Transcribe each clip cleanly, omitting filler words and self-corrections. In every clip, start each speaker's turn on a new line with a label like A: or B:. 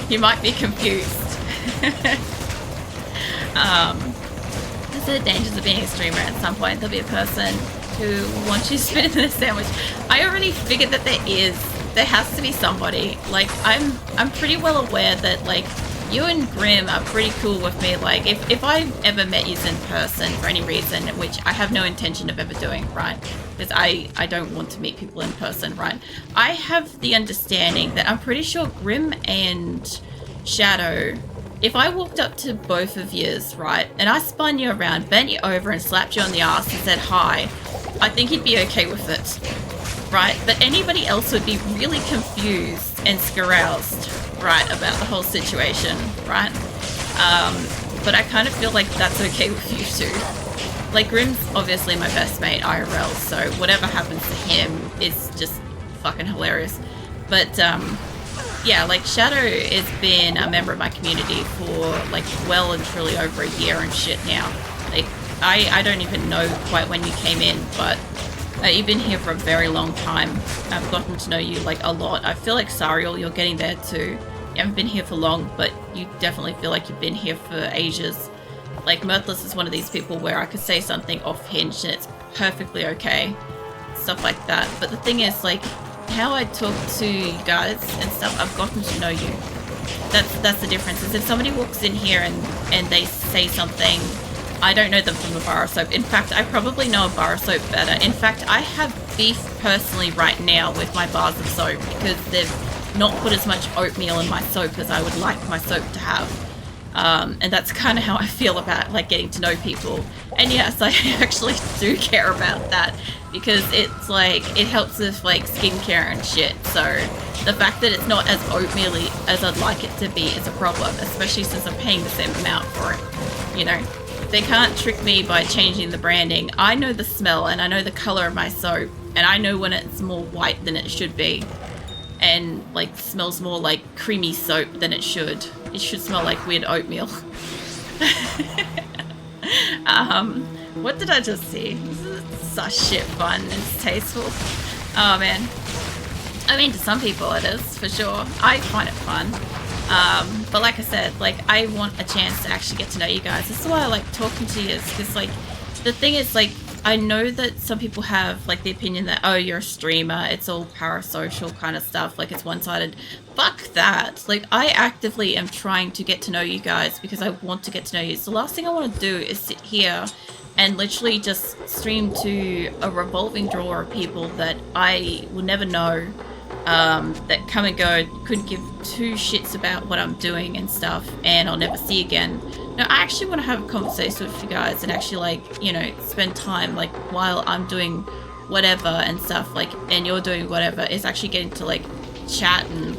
A: You might be confused. There's the dangers of being a streamer. At some point there'll be a person who wants you to spit in their sandwich. I already figured that there has to be somebody. Like, I'm pretty well aware that, like, you and Grim are pretty cool with me. Like, if I ever met you in person for any reason, which I have no intention of ever doing, right? Because I don't want to meet people in person, right? I have the understanding that I'm pretty sure Grim and Shadow, if I walked up to both of yous, right, and I spun you around, bent you over and slapped you on the ass and said hi, I think you'd be okay with it, right? But anybody else would be really confused and scaroused, right, about the whole situation, right? But I kind of feel like that's okay with you too. Like, Grim's obviously my best mate IRL, so whatever happens to him is just fucking hilarious. But yeah, like, Shadow has been a member of my community for like well and truly over a year and shit now. Like, I don't even know quite when you came in, but you've been here for a very long time. I've gotten to know you like a lot. I feel like Sariel, you're getting there too. You haven't been here for long, but you definitely feel like you've been here for ages. Like, Mirthless is one of these people where I could say something off-hinged and it's perfectly okay. Stuff like that. But the thing is, like, how I talk to you guys and stuff, I've gotten to know you. That's the difference. Is if somebody walks in here and they say something, I don't know them from a bar of soap. In fact, I probably know a bar of soap better. In fact, I have beef personally right now with my bars of soap because they've not put as much oatmeal in my soap as I would like my soap to have. And that's kind of how I feel about, like, getting to know people. And yes, I actually do care about that because it's like, it helps with like skincare and shit. So the fact that it's not as oatmeal-y as I'd like it to be is a problem, especially since I'm paying the same amount for it, you know? They can't trick me by changing the branding. I know the smell and I know the color of my soap, and I know when it's more white than it should be and like smells more like creamy soap than it should. It should smell like weird oatmeal. What did I just see? This is such shit fun. It's tasteful. Oh man. I mean, to some people it is, for sure. I find it fun. But like I said, like, I want a chance to actually get to know you guys. This is why I like talking to you, because like, the thing is, like, I know that some people have like the opinion that, oh, you're a streamer, it's all parasocial kind of stuff, like it's one-sided. Fuck that. Like, I actively am trying to get to know you guys because I want to get to know you. So the last thing I want to do is sit here and literally just stream to a revolving door of people that I will never know, that come and go, couldn't give two shits about what I'm doing and stuff, and I'll never see again. No, I actually want to have a conversation with you guys and actually, like, you know, spend time, like, while I'm doing whatever and stuff, like, and you're doing whatever, is actually getting to, like, chat and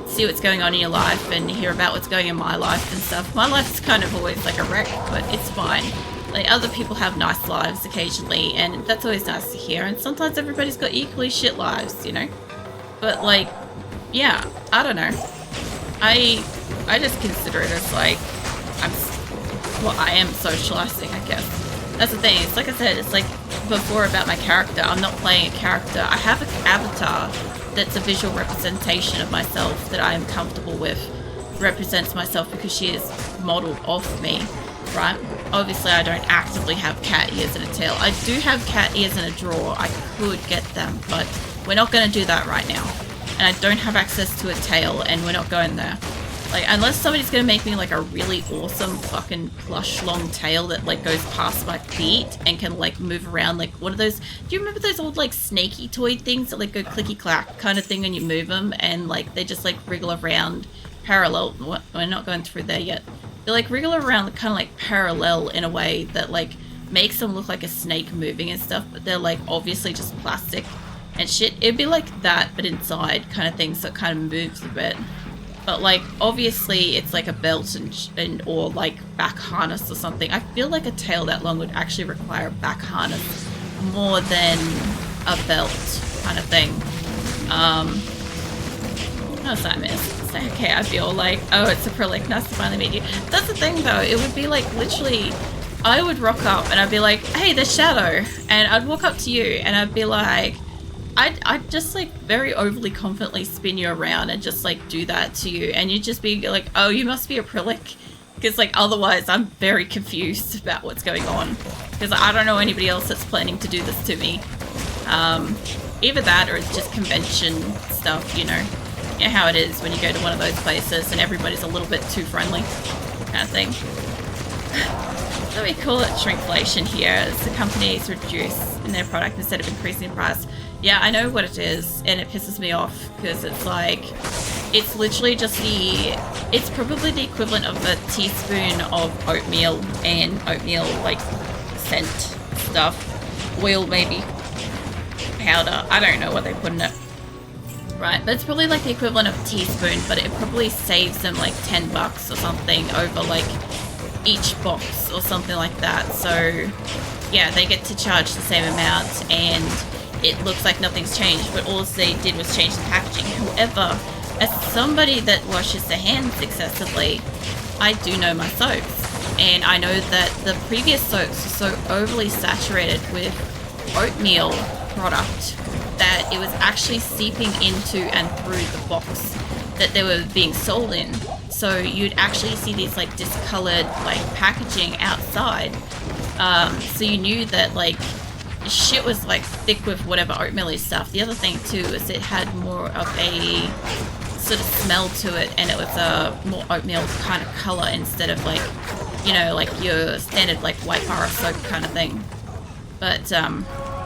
A: see what's going on in your life and hear about what's going in my life and stuff. My life is kind of always like a wreck, but it's fine. Like, other people have nice lives occasionally, and that's always nice to hear, and sometimes everybody's got equally shit lives, you know? But, like, yeah, I don't know. I just consider it as, like, I am socializing, I guess. That's the thing. It's like I said, it's like before about my character. I'm not playing a character. I have an avatar that's a visual representation of myself that I am comfortable with. Represents myself because she is modeled off me, right? Obviously, I don't actively have cat ears and a tail. I do have cat ears in a drawer. I could get them, but we're not going to do that right now. And I don't have access to a tail, and we're not going there. Like, unless somebody's gonna make me like a really awesome fucking plush long tail that like goes past my feet and can like move around, like, what are those, do you remember those old like snaky toy things that like go clicky clack kind of thing when you move them, and like they just like wriggle around parallel, what, we're not going through there yet. They like wriggle around kind of like parallel in a way that like makes them look like a snake moving and stuff, but they're like obviously just plastic and shit. It'd be like that but inside kind of thing, so it kind of moves a bit. But like, obviously it's like a belt and or like back harness or something. I feel like a tail that long would actually require a back harness more than a belt kind of thing. How's that, miss? Say, okay, I feel like, oh, it's a prolific, nice to finally meet you. That's the thing though, it would be like literally, I would rock up and I'd be like, hey, there's Shadow. And I'd walk up to you and I'd be like, I'd just like very overly confidently spin you around and just like do that to you, and you'd just be like, oh, you must be a prolic, because like otherwise I'm very confused about what's going on, because I don't know anybody else that's planning to do this to me. Either that or it's just convention stuff, you know how it is when you go to one of those places and everybody's a little bit too friendly, kind of thing. So we call it shrinkflation here, as the companies reduce in their product instead of increasing in price. Yeah, I know what it is, and it pisses me off, because it's like, it's literally just it's probably the equivalent of a teaspoon of oatmeal and oatmeal, like, scent stuff. Oil, maybe. Powder. I don't know what they put in it. Right, but it's probably like the equivalent of a teaspoon, but it probably saves them like $10 or something over like each box or something like that. So yeah, they get to charge the same amount and it looks like nothing's changed, but all they did was change the packaging. However, as somebody that washes their hands excessively, I do know my soaps, and I know that the previous soaps were so overly saturated with oatmeal product that it was actually seeping into and through the box that they were being sold in. So you'd actually see these like discolored like packaging outside. So you knew that like shit was like thick with whatever oatmeal-y stuff. The other thing too is it had more of a sort of smell to it, and it was a more oatmeal kind of color instead of like, you know, like your standard like white bar of soap kind of thing. But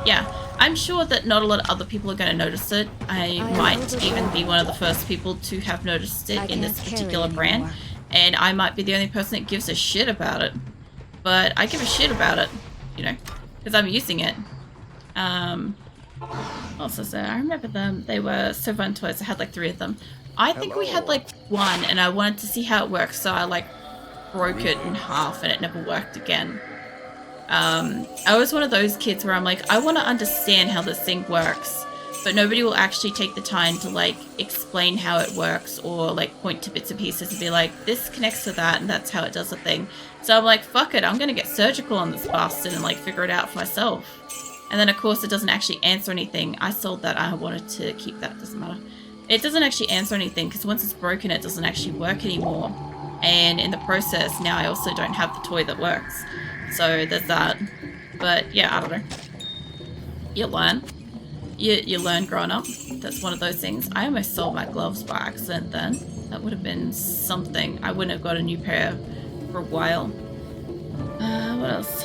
A: yeah, I'm sure that not a lot of other people are going to notice it. I might even be one of the first people to have noticed it in this particular brand, and I might be the only person that gives a shit about it. But I give a shit about it, you know, because I'm using it. Also, so I remember them. They were so fun toys. I had like 3 of them. I think we had like 1, and I wanted to see how it works, so I like broke it in half, and it never worked again. I was one of those kids where I'm like, I want to understand how this thing works, but nobody will actually take the time to like explain how it works or like point to bits and pieces and be like, this connects to that and that's how it does a thing. So I'm like, fuck it, I'm gonna get surgical on this bastard and like figure it out for myself. And then of course it doesn't actually answer anything. I sold that, I wanted to keep that, doesn't matter. It doesn't actually answer anything because once it's broken it doesn't actually work anymore. And in the process now I also don't have the toy that works. So there's that. But yeah, I don't know. You learn. You learn growing up. That's one of those things. I almost sold my gloves by accident then. That would have been something. I wouldn't have got a new pair for a while. What else?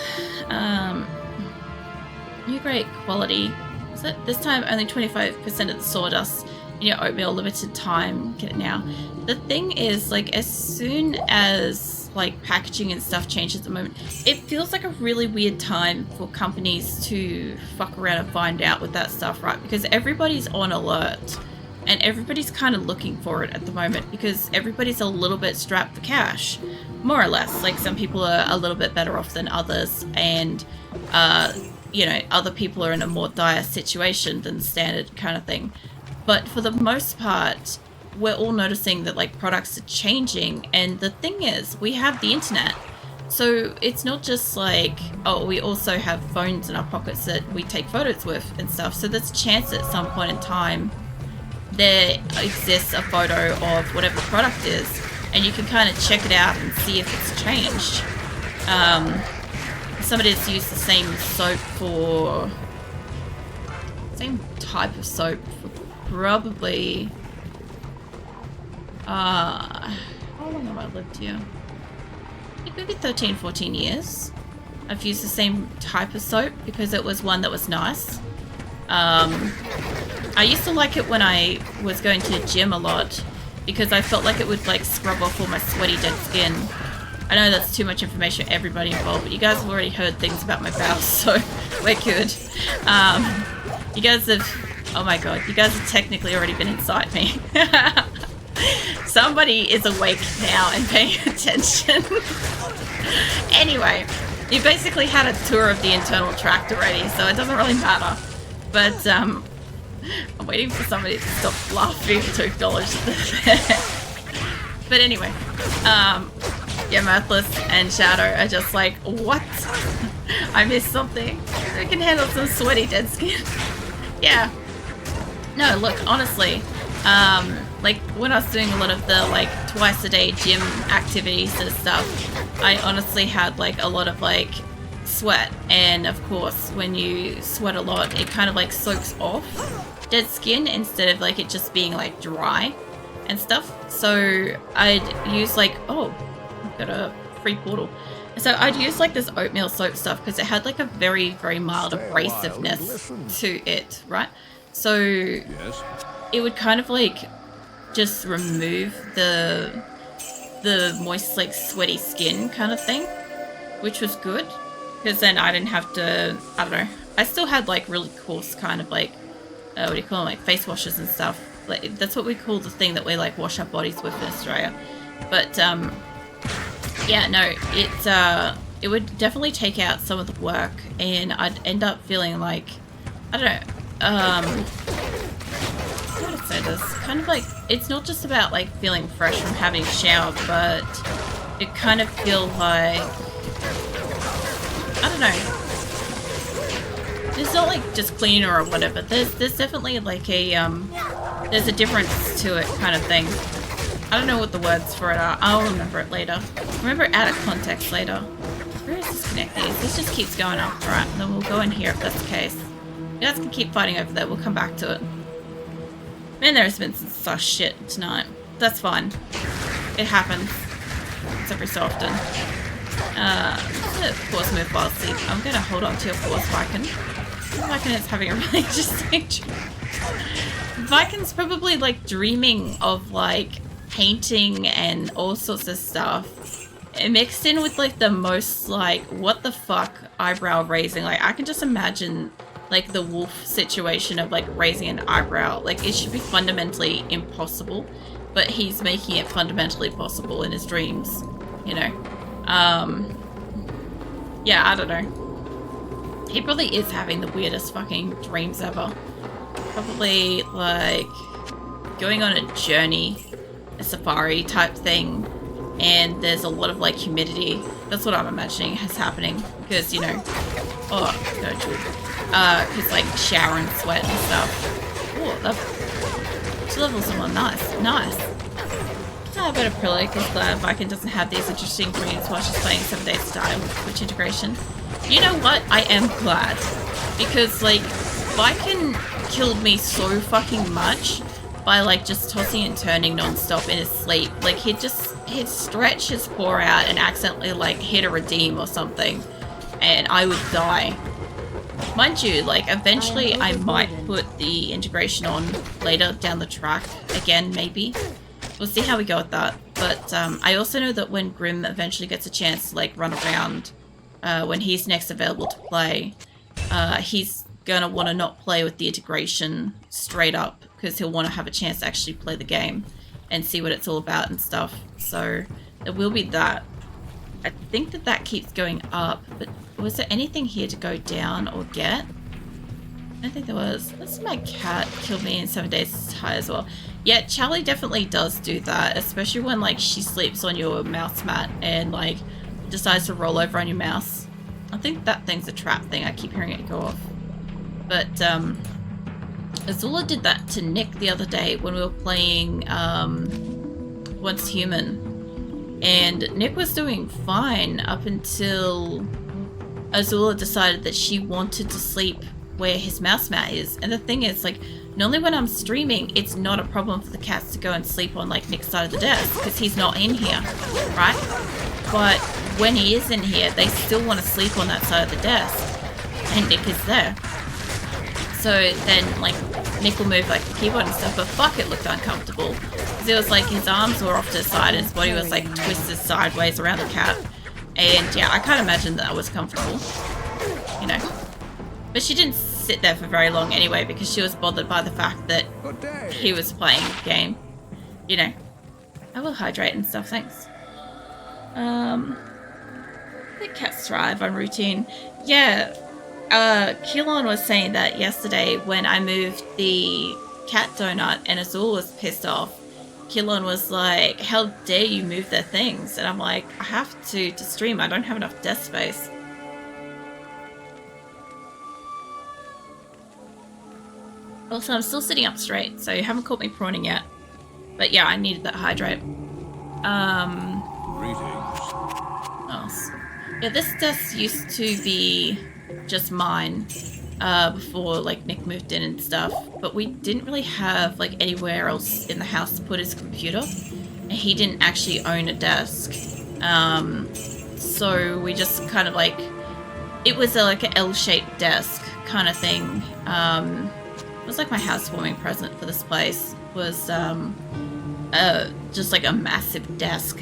A: New great quality. Is it this time only 25% of the sawdust in your oatmeal, limited time. Get it now. The thing is, like, as soon as like packaging and stuff changes at the moment, it feels like a really weird time for companies to fuck around and find out with that stuff, right? Because everybody's on alert and everybody's kind of looking for it at the moment because everybody's a little bit strapped for cash, more or less. Like some people are a little bit better off than others, and you know, other people are in a more dire situation than standard kind of thing. But for the most part, we're all noticing that like products are changing, and the thing is we have the internet, so it's not just like, oh, we also have phones in our pockets that we take photos with and stuff. So there's a chance at some point in time there exists a photo of whatever the product is, and you can kind of check it out and see if it's changed. Somebody has used the same soap for same type of soap for probably how long have I lived here? It could be 13, 14 years. I've used the same type of soap because it was one that was nice. I used to like it when I was going to the gym a lot because I felt like it would like scrub off all my sweaty dead skin. I know that's too much information for everybody involved, but you guys have already heard things about my bowels, so we're good. You guys have, oh my god, you guys have technically already been inside me. Somebody is awake now and paying attention. Anyway, you basically had a tour of the internal tract already, so it doesn't really matter. But I'm waiting for somebody to stop laughing to acknowledge that. But anyway, yeah, Mirthless and Shadow are just like, what? I missed something. We can handle some sweaty dead skin. Yeah, No, look, honestly, like when I was doing a lot of the like twice a day gym activities and stuff, I honestly had like a lot of like sweat, and of course when you sweat a lot it kind of like soaks off dead skin instead of like it just being like dry and stuff. So I'd use like, oh, I've got a free portal. So I'd use like this oatmeal soap stuff because it had like a very, very mild abrasiveness to it, right? So it would kind of like just remove the moist, like sweaty skin kind of thing, which was good because then I didn't have to, I don't know, I still had like really coarse kind of like, what do you call them, like face washes and stuff. Like, that's what we call the thing that we like wash our bodies with in Australia. But yeah, no, it would definitely take out some of the work, and I'd end up feeling like, I don't know, how to say this, kind of like, it's not just about like feeling fresh from having showered, but it kind of feels like, I don't know, it's not like just cleaner or whatever, there's definitely like a, there's a difference to it kind of thing. I don't know what the words for it are. I'll remember it later. Remember it out of context later. Where is this connect these? This just keeps going up. Alright, then we'll go in here if that's the case. You guys can keep fighting over there. We'll come back to it. Man, there's been some sus shit tonight. That's fine. It happens. It's every so often. I'm gonna force move while asleep. I'm gonna hold on to your force, Viking. Viking is having a really interesting dream. Viken's probably like dreaming of like painting and all sorts of stuff, it mixed in with like the most like what the fuck eyebrow raising. Like I can just imagine like the wolf situation of like raising an eyebrow. Like it should be fundamentally impossible, but he's making it fundamentally possible in his dreams, you know. Yeah, I don't know, he probably is having the weirdest fucking dreams ever. Probably like going on a journey, a safari type thing, and there's a lot of like humidity. That's what I'm imagining is happening because, you know, oh no, because like shower and sweat and stuff. Oh, that level someone. Nice. I better probably because glad Viking doesn't have these interesting dreams while she's playing 7 Days to Die with Twitch integration. You know what? I am glad because like Viking killed me so fucking much by like just tossing and turning non-stop in his sleep. Like he'd stretch his paw out and accidentally like hit a redeem or something, and I would die. Mind you, like eventually I might put the integration on later down the track again, maybe. We'll see how we go with that. But I also know that when Grim eventually gets a chance to like run around, when he's next available to play, he's gonna want to not play with the integration straight up because he'll want to have a chance to actually play the game and see what it's all about and stuff. So there will be that. I think that keeps going up, but was there anything here to go down or get? I don't think there was. This my cat killed me in 7 Days to Die as well. Yeah, Charlie definitely does do that, especially when like she sleeps on your mouse mat and like decides to roll over on your mouse. I think that thing's a trap thing. I keep hearing it go off. But Azula did that to Nick the other day when we were playing Once Human, and Nick was doing fine up until Azula decided that she wanted to sleep where his mouse mat is. And the thing is, like, normally when I'm streaming, it's not a problem for the cats to go and sleep on like Nick's side of the desk because he's not in here, right? But when he is in here, they still want to sleep on that side of the desk, and Nick is there. So then, like, Nick will move, like, the keyboard and stuff, but fuck, it looked uncomfortable. Because it was, like, his arms were off to the side, and his body was, like, twisted sideways around the cat. And, yeah, I can't imagine that was comfortable. You know. But she didn't sit there for very long anyway, because she was bothered by the fact that he was playing the game. You know. I will hydrate and stuff, thanks. I think cats thrive on routine. Yeah. Keelan was saying that yesterday when I moved the cat donut and Azul was pissed off. Keelan was like, how dare you move their things? And I'm like, I have to stream. I don't have enough desk space. Also, I'm still sitting up straight, so you haven't caught me prawning yet. But yeah, I needed that hydrate.
B: Greetings.
A: Oh, yeah, this desk used to be just mine before like Nick moved in and stuff. But we didn't really have like anywhere else in the house to put his computer, and he didn't actually own a desk. So we just kind of like, it was like an L-shaped desk kind of thing. It was like my housewarming present for this place. Was just like a massive desk.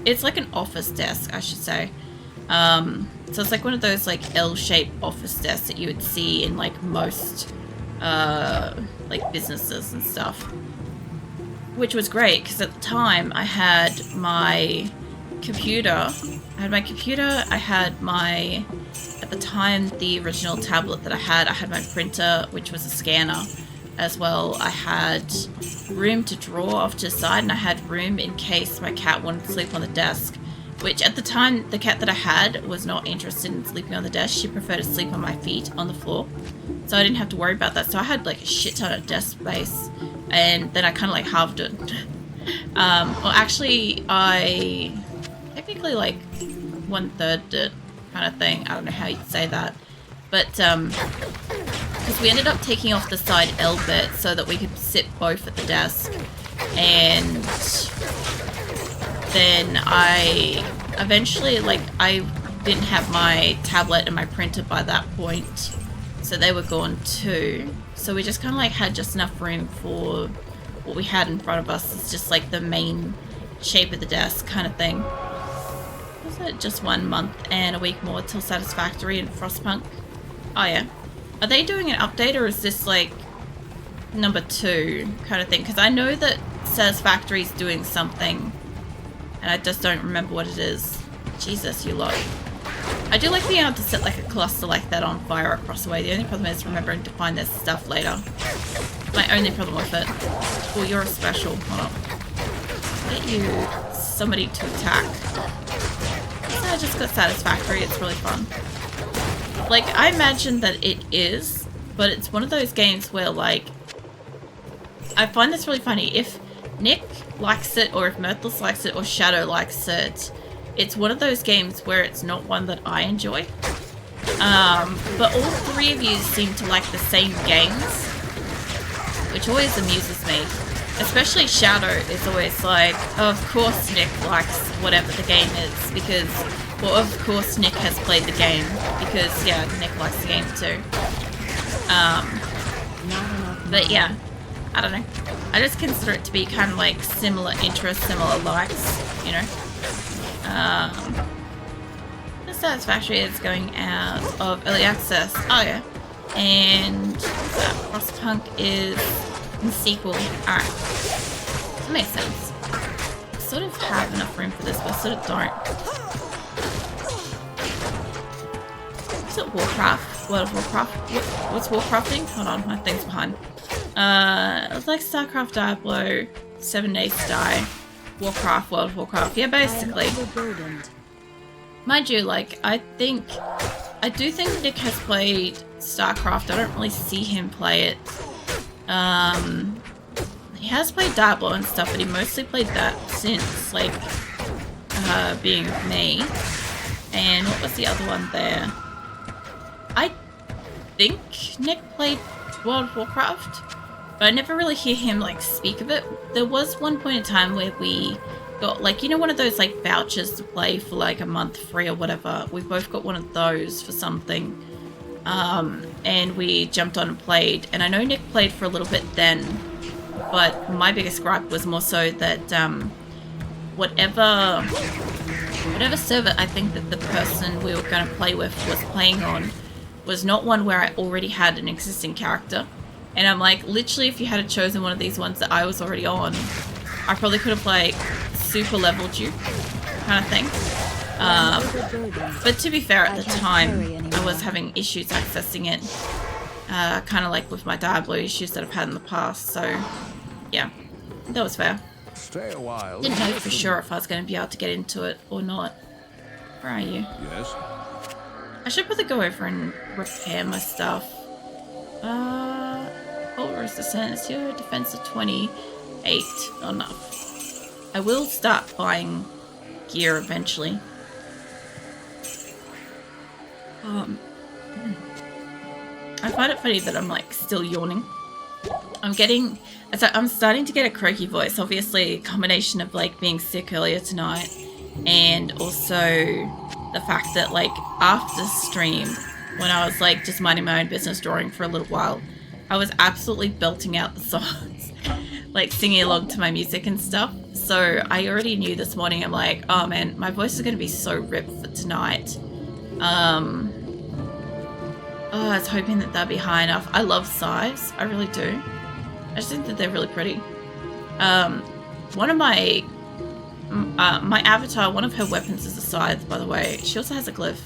A: It's like an office desk, I should say. So it's like one of those like L-shaped office desks that you would see in like most like businesses and stuff. Which was great because at the time I had my computer. I had my, at the time, the original tablet that I had my printer, which was a scanner as well. I had room to draw off to the side, and I had room in case my cat wanted to sleep on the desk, which at the time, the cat that I had was not interested in sleeping on the desk. She preferred to sleep on my feet on the floor. So I didn't have to worry about that. So I had like a shit ton of desk space, and then I kind of like halved it. Well, actually, I technically like 1/3 it kind of thing. I don't know how you'd say that, but because we ended up taking off the side L bit so that we could sit both at the desk, and then I eventually, like, I didn't have my tablet and my printer by that point, so they were gone too. So we just kind of like had just enough room for what we had in front of us. It's just like the main shape of the desk kind of thing. Was it just 1 month and a week more till Satisfactory and Frostpunk? Oh yeah. Are they doing an update, or is this like number 2 kind of thing? Because I know that Satisfactory is doing something, and I just don't remember what it is. Jesus, you lot. I do like being able to set like a cluster like that on fire across the way. The only problem is remembering to find this stuff later. My only problem with it. Oh, you're a special. Hold on. Get you somebody to attack. So I just got Satisfactory. It's really fun. Like, I imagine that it is, but it's one of those games where, like, I find this really funny. If Nick likes it, or if Myrtles likes it, or Shadow likes it, it's one of those games where it's not one that I enjoy. But all 3 of you seem to like the same games, which always amuses me. Especially Shadow is always like, oh, of course Nick likes whatever the game is, because, well, of course Nick has played the game, because, yeah, Nick likes the game too. But yeah, I don't know. I just consider it to be kind of like similar interests, similar likes, you know. The Satisfactory is going out of early access. Oh yeah. And Frostpunk is the sequel. Alright. That makes sense. I sort of have enough room for this, but I sort of don't. Is it Warcraft? World of Warcraft? What's Warcrafting? Hold on, my thing's behind. It's like StarCraft, Diablo, 7 Days to Die, Warcraft, World of Warcraft. Yeah, basically. Mind you, like, I do think Nick has played StarCraft. I don't really see him play it. He has played Diablo and stuff, but he mostly played that since, like, being with me. And what was the other one there? I think Nick played World of Warcraft, but I never really hear him, like, speak of it. There was one point in time where we got, like, you know, one of those, like, vouchers to play for, like, a month free or whatever. We both got one of those for something. And we jumped on and played. And I know Nick played for a little bit then, but my biggest gripe was more so that, whatever server I think that the person we were going to play with was playing on was not one where I already had an existing character. And I'm like, literally, if you had chosen one of these ones that I was already on, I probably could have, like, super leveled you, kind of thing. But to be fair, at the time, I was having issues accessing it, kind of like with my Diablo issues that I've had in the past, so, yeah, that was fair.
B: Stay a while.
A: Didn't know for sure if I was going to be able to get into it or not. Where are you?
B: Yes.
A: I should probably go over and repair my stuff. Hold resistance. Your defense of 28. Not enough. I will start buying gear eventually. I find it funny that I'm like still yawning. I'm starting to get a croaky voice. Obviously, a combination of like being sick earlier tonight and also the fact that like after stream, when I was like just minding my own business drawing for a little while, I was absolutely belting out the songs, like singing along to my music and stuff. So I already knew this morning, I'm like, oh man, my voice is going to be so ripped for tonight. Oh, I was hoping that that'd be high enough. I love sighs. I really do. I just think that they're really pretty. One of my avatar, one of her weapons is a scythe, by the way. She also has a glyph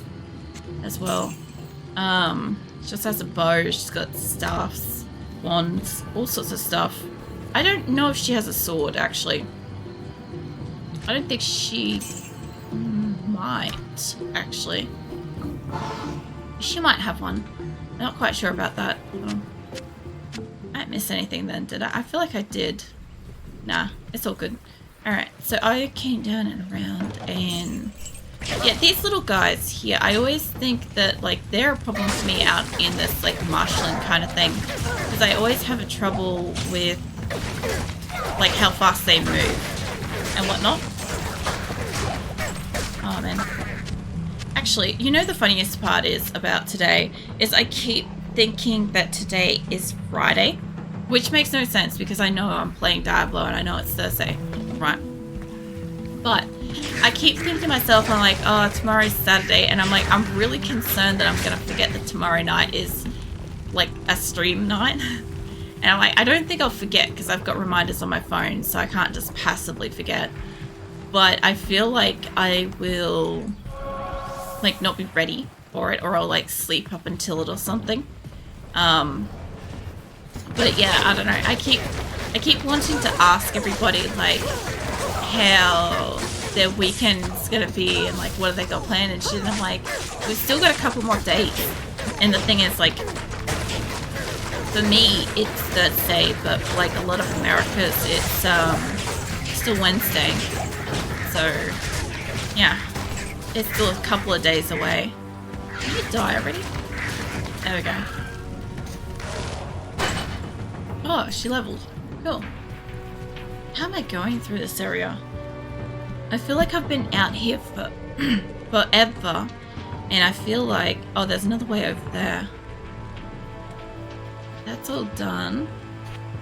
A: as well. She also has a bow. She's got staffs, wands, all sorts of stuff. I don't know if she has a sword, actually. I don't think she might, actually. She might have one. I'm not quite sure about that. I didn't miss anything then, did I? I feel like I did. Nah, it's all good. Alright, so I came down and around and... yeah, these little guys here, I always think that, like, they're a problem for me out in this, like, marshalling kind of thing. Because I always have a trouble with, like, how fast they move and whatnot. Oh, man. Actually, you know the funniest part is about today is I keep thinking that today is Friday, which makes no sense because I know I'm playing Diablo and I know it's Thursday, right? But I keep thinking to myself, I'm like, oh, tomorrow's Saturday, and I'm like, I'm really concerned that I'm gonna forget that tomorrow night is like a stream night. And I'm like, I don't think I'll forget because I've got reminders on my phone, so I can't just passively forget. But I feel like I will like not be ready for it, or I'll like sleep up until it or something. But yeah, I don't know. I keep wanting to ask everybody like how their weekend's gonna be and like what have they got planned and shit. And I'm like, we've still got a couple more days. And the thing is, like, for me it's Thursday, but for like a lot of Americas it's still Wednesday. So yeah, it's still a couple of days away. Did you die already? There we go. Oh, she leveled. Cool. How am I going through this area? I feel like I've been out here for forever, and I feel like... oh, there's another way over there. That's all done.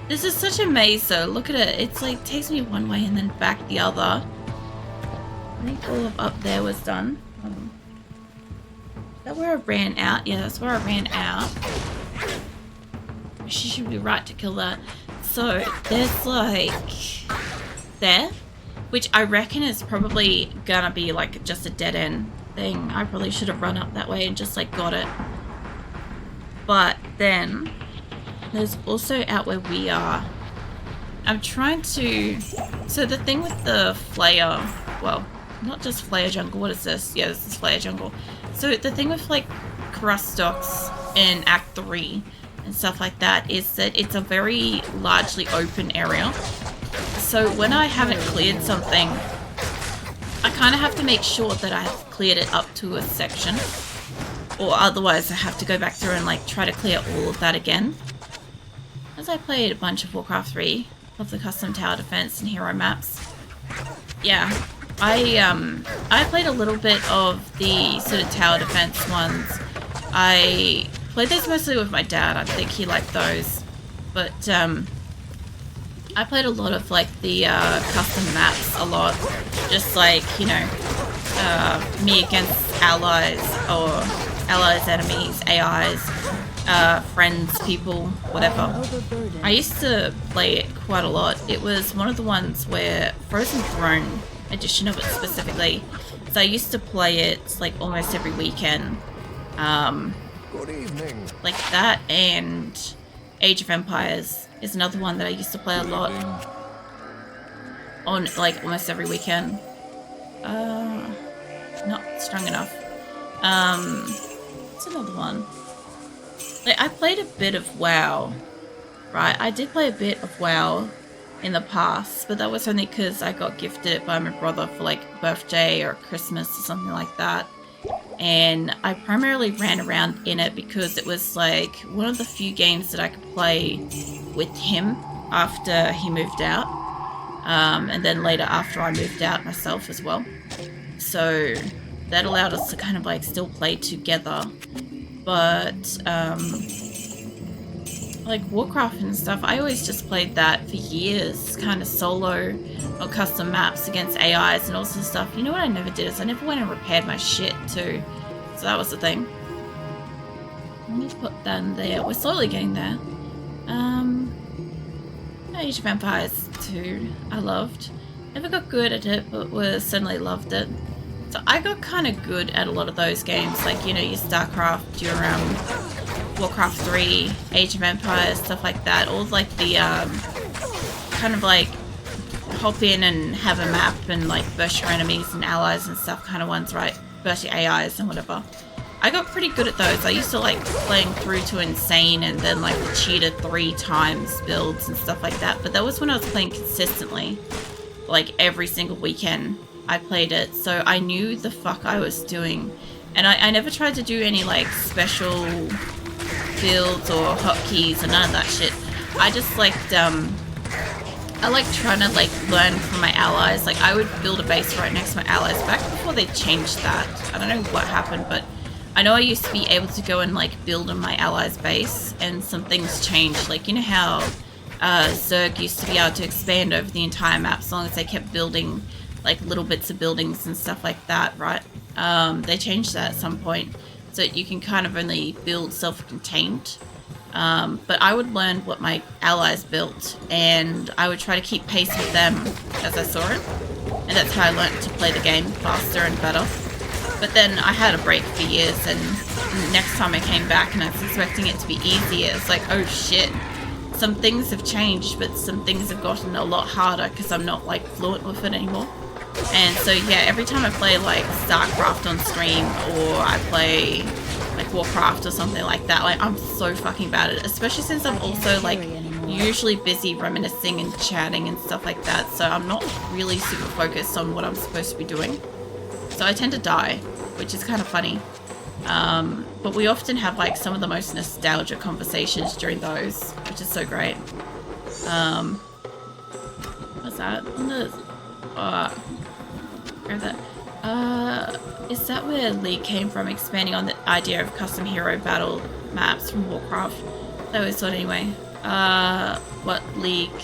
A: This is such a maze though. Look at it. It's like takes me one way and then back the other. I think all of up there was done. Is that where I ran out? Yeah, that's where I ran out. She should be right to kill that. So there's like there, which I reckon is probably gonna be like just a dead end thing. I probably should have run up that way and just like got it. But then there's also out where we are. I'm trying to... so the thing with the Flayer, well, not just Flayer Jungle, what is this? Yeah, this is Flayer Jungle. So the thing with like Kurast stocks in Act 3 and stuff like that is that it's a very largely open area. So when I haven't cleared something, I kind of have to make sure that I have cleared it up to a section, or otherwise I have to go back through and like try to clear all of that again. As I played a bunch of Warcraft 3, of the custom tower defense and hero maps. Yeah, I played a little bit of the sort of tower defense ones. I played those mostly with my dad. I think he liked those. But I played a lot of like the custom maps a lot. Just like, you know, me against allies, or allies, enemies, AIs, friends, people, whatever. I used to play it quite a lot. It was one of the ones where Frozen Throne edition of it specifically. So I used to play it like almost every weekend.
B: Good evening.
A: Like that, and Age of Empires is another one that I used to play a lot on like almost every weekend. Not strong enough. What's another one? Like, I played a bit of WoW right? I did play a bit of WoW in the past, but that was only because I got gifted it by my brother for like birthday or Christmas or something like that. And I primarily ran around in it because it was like one of the few games that I could play with him after he moved out. And then later after I moved out myself as well. So that allowed us to kind of like still play together. But like Warcraft and stuff, I always just played that for years, kind of solo or custom maps against AIs and all sorts of stuff. You know what I never did is I never went and repaired my shit too. So that was the thing. Let me put that in there. We're slowly getting there. Age of Empires 2, I loved. Never got good at it, but certainly loved it. So I got kind of good at a lot of those games, like, you know, your StarCraft, your Warcraft 3, Age of Empires, stuff like that. All like the kind of like hop in and have a map and like burst your enemies and allies and stuff kind of ones, right? Burst your AIs and whatever. I got pretty good at those. I used to like playing through to Insane and then like the Cheetah 3 times builds and stuff like that. But that was when I was playing consistently. Like every single weekend I played it. So I knew the fuck I was doing. And I never tried to do any like special builds or hotkeys or none of that shit. I just liked, I like trying to like learn from my allies. Like I would build a base right next to my allies back before they changed that. I don't know what happened, but I know I used to be able to go and like build on my allies base, and some things changed. Like, you know how Zerg used to be able to expand over the entire map as long as they kept building like little bits of buildings and stuff like that, right? They changed that at some point, so you can kind of only build self-contained. But I would learn what my allies built, and I would try to keep pace with them as I saw it. And that's how I learned to play the game faster and better. But then I had a break for years, and the next time I came back and I was expecting it to be easier, it's like, oh shit. Some things have changed, but some things have gotten a lot harder because I'm not like fluent with it anymore. And so yeah, every time I play like StarCraft on stream, or I play like Warcraft or something like that, like I'm so fucking bad at it, especially since I'm also like usually busy reminiscing and chatting and stuff like that, so I'm not really super focused on what I'm supposed to be doing. So I tend to die, which is kind of funny. But we often have like some of the most nostalgic conversations during those, which is so great. What's that? Grab that. Is that where League came from, expanding on the idea of custom hero battle maps from Warcraft? That was thought anyway. What League?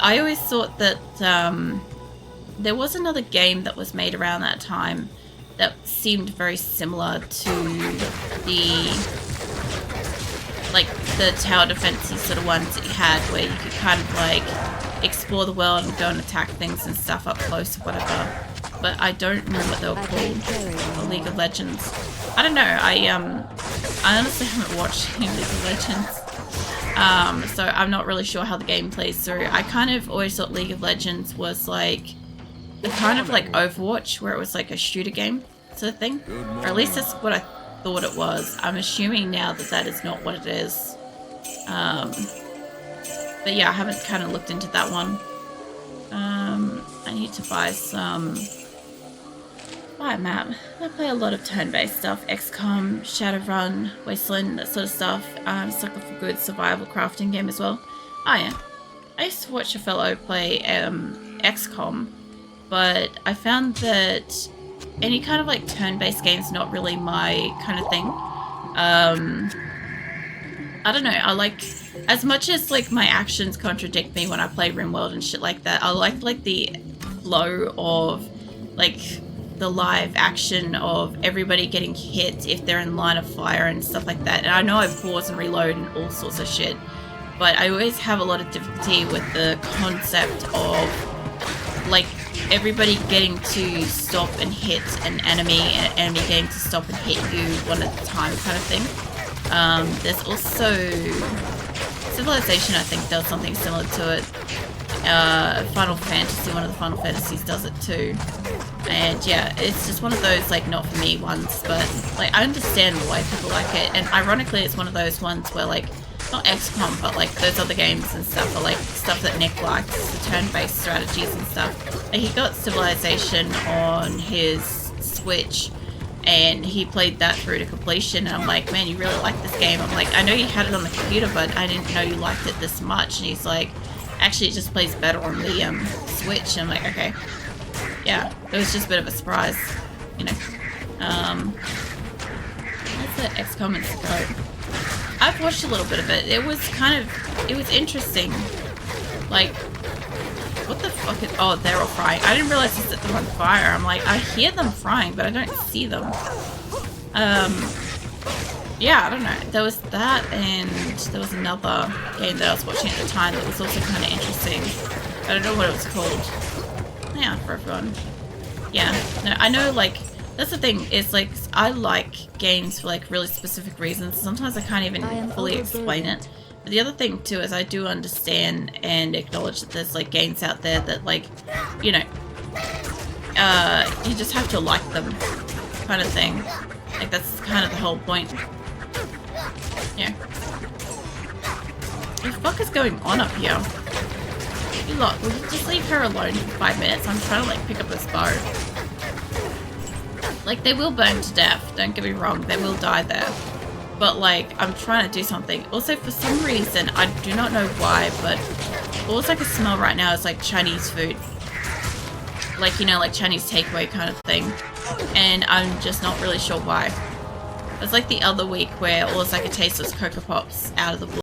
A: I always thought that there was another game that was made around that time that seemed very similar to the tower defense sort of ones that you had, where you could kind of like explore the world and go and attack things and stuff up close or whatever. But I don't remember what they were called. Or League of Legends. I don't know. I honestly haven't watched any League of Legends. So I'm not really sure how the game plays through. I kind of always thought League of Legends was like the kind of like Overwatch, where it was like a shooter game sort of thing. Or at least that's what I thought it was. I'm assuming now that that is not what it is. But yeah, I haven't kind of looked into that one. I need to buy a map. I play a lot of turn-based stuff. XCOM, Shadowrun, Wasteland, that sort of stuff. I'm sucker for good survival crafting game as well. Oh yeah. I used to watch a fellow play XCOM, but I found that any kind of like turn-based game is not really my kind of thing. I don't know, I like, as much as like my actions contradict me when I play RimWorld and shit like that, I like the flow of like the live action of everybody getting hit if they're in line of fire and stuff like that. And I know I pause and reload and all sorts of shit, but I always have a lot of difficulty with the concept of like everybody getting to stop and hit an enemy, and an enemy getting to stop and hit you one at a time kind of thing. There's also Civilization, I think, does something similar to it. Final Fantasy, one of the Final Fantasies does it too. And yeah, it's just one of those like not for me ones, but like I understand why people like it. And ironically, it's one of those ones where like not XCOM, but like those other games and stuff, or like stuff that Nick likes, the turn-based strategies and stuff. Like, he got Civilization on his Switch, and he played that through to completion, and I'm like, man, you really like this game. I'm like, I know you had it on the computer, but I didn't know you liked it this much. And he's like, actually, it just plays better on the Switch. And I'm like, okay. Yeah, it was just a bit of a surprise, you know. What's the XCOM and Scope? I've watched a little bit of it. It was interesting. Like, what the fuck is... Oh, they're all frying. I didn't realize to set them on fire. I'm like, I hear them frying, but I don't see them. Yeah, I don't know. There was that, and there was another game that I was watching at the time that was also kind of interesting. I don't know what it was called. Yeah, for everyone. Yeah. No, I know, like... That's the thing, is like, I like games for like really specific reasons. Sometimes I can't even fully explain it. But the other thing too is I do understand and acknowledge that there's like games out there that, like, you know, you just have to like them, kind of thing. Like, that's kind of the whole point. Yeah. What the fuck is going on up here? You lot, will you just leave her alone for 5 minutes? I'm trying to like pick up this bow. Like, they will burn to death, don't get me wrong, they will die there. But, like, I'm trying to do something. Also, for some reason, I do not know why, but all I can smell right now is, like, Chinese food. Like, you know, like Chinese takeaway kind of thing. And I'm just not really sure why. It's like the other week where all I could taste was Cocoa Pops out of the blue.